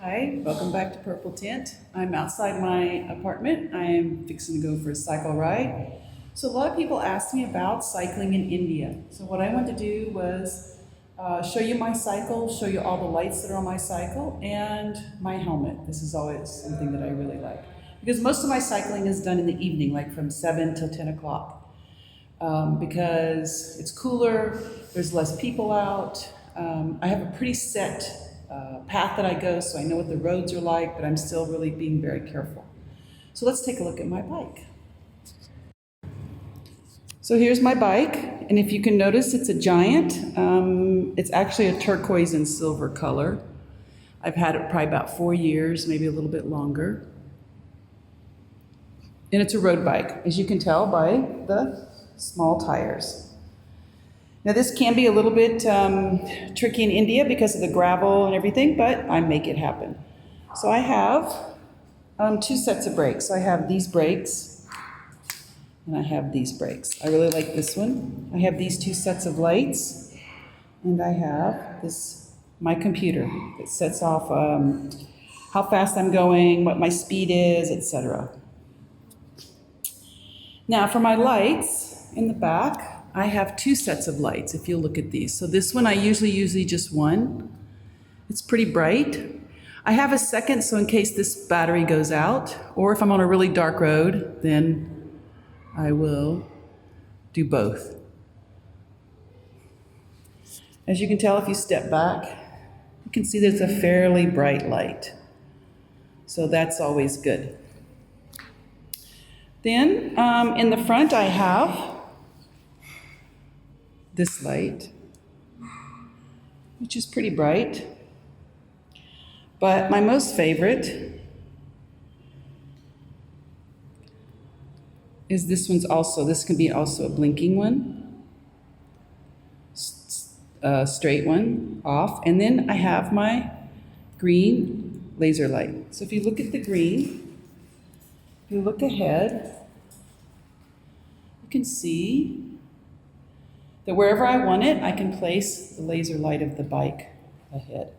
Hi, welcome back to Purple Tint. I'm outside my apartment. I am fixing to go for a cycle ride. So a lot of people ask me about cycling in India. So what I wanted to do was show you my cycle, show you all the lights that are on my cycle, and my helmet. This is always something that I really like. Because most of my cycling is done in the evening, like from 7 till 10 o'clock. Because it's cooler, there's less people out. I have a pretty set path that I go, so I know what the roads are like, but I'm still really being very careful. So let's take a look at my bike. So here's my bike, and if you can notice, it's a giant. It's actually a turquoise and silver color. I've had it probably about 4 years, maybe a little bit longer. And it's a road bike, as you can tell by the small tires. Now this can be a little bit tricky in India because of the gravel and everything, but I make it happen. So I have two sets of brakes. So I have these brakes and I have these brakes. I really like this one. I have these two sets of lights and I have my computer that sets off how fast I'm going, what my speed is, etc. Now for my lights in the back, I have two sets of lights if you look at these. So this one I usually just one. It's pretty bright. I have a second so in case this battery goes out, or if I'm on a really dark road, then I will do both. As you can tell, if you step back, you can see there's a fairly bright light. So that's always good. Then in the front I have this light, which is pretty bright. But my most favorite is this this can be also a blinking one, straight one, off. And then I have my green laser light. So if you look at the green, if you look ahead, you can see that wherever I want it, I can place the laser light of the bike ahead.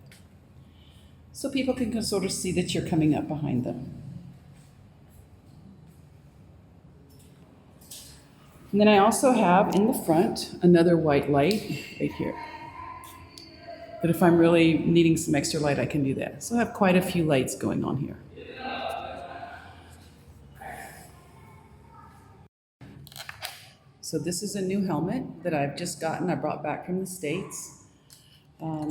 So people can sort of see that you're coming up behind them. And then I also have in the front another white light right here. But if I'm really needing some extra light, I can do that. So I have quite a few lights going on here. So this is a new helmet that I've just gotten. I brought back from the States. I'm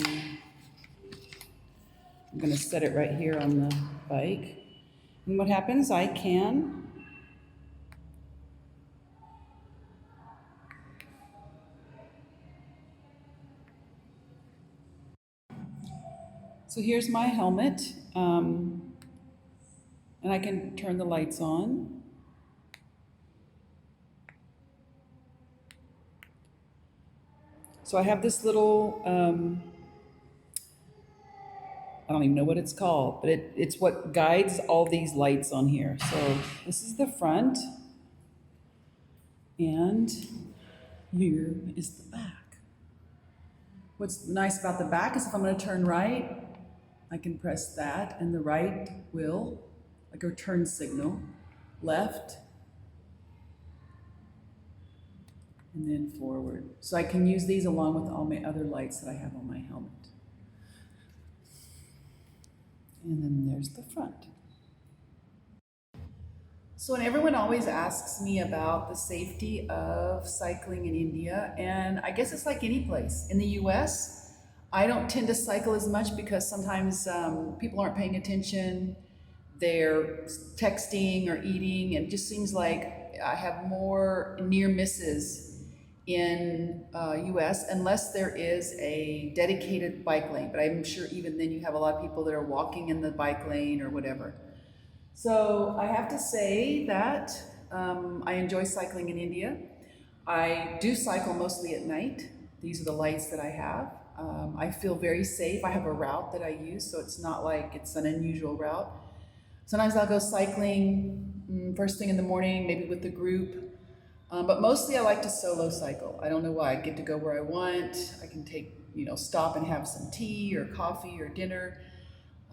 going to set it right here on the bike. And what happens, I can so here's my helmet, and I can turn the lights on. So I have this little, I don't even know what it's called, but it's what guides all these lights on here. So this is the front, and here is the back. What's nice about the back is if I'm going to turn right, I can press that, and the right will, like a turn signal, left, and then forward. So I can use these along with all my other lights that I have on my helmet. And then there's the front. So and everyone always asks me about the safety of cycling in India, and I guess it's like any place. In the US, I don't tend to cycle as much because sometimes people aren't paying attention, they're texting or eating, and it just seems like I have more near misses in US unless there is a dedicated bike lane. But I'm sure even then you have a lot of people that are walking in the bike lane or whatever. So I have to say that I enjoy cycling in India. I do cycle mostly at night. These are the lights that I have. I feel very safe. I have a route that I use, so it's not like it's an unusual route. Sometimes I'll go cycling first thing in the morning, maybe with the group. But mostly I like to solo cycle. I don't know why. I get to go where I want. I can stop and have some tea or coffee or dinner.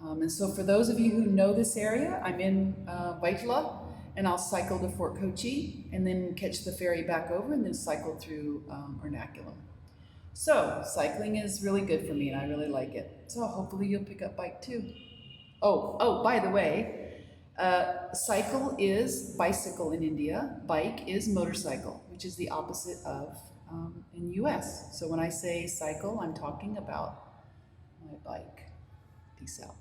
And so for those of you who know this area, I'm in Vaitla, and I'll cycle to Fort Kochi and then catch the ferry back over and then cycle through Ernakulam. So cycling is really good for me and I really like it. So hopefully you'll pick up bike too. Oh, by the way, cycle is bicycle in India, bike is motorcycle, which is the opposite of in US. So when I say cycle, I'm talking about my bike. Peace out.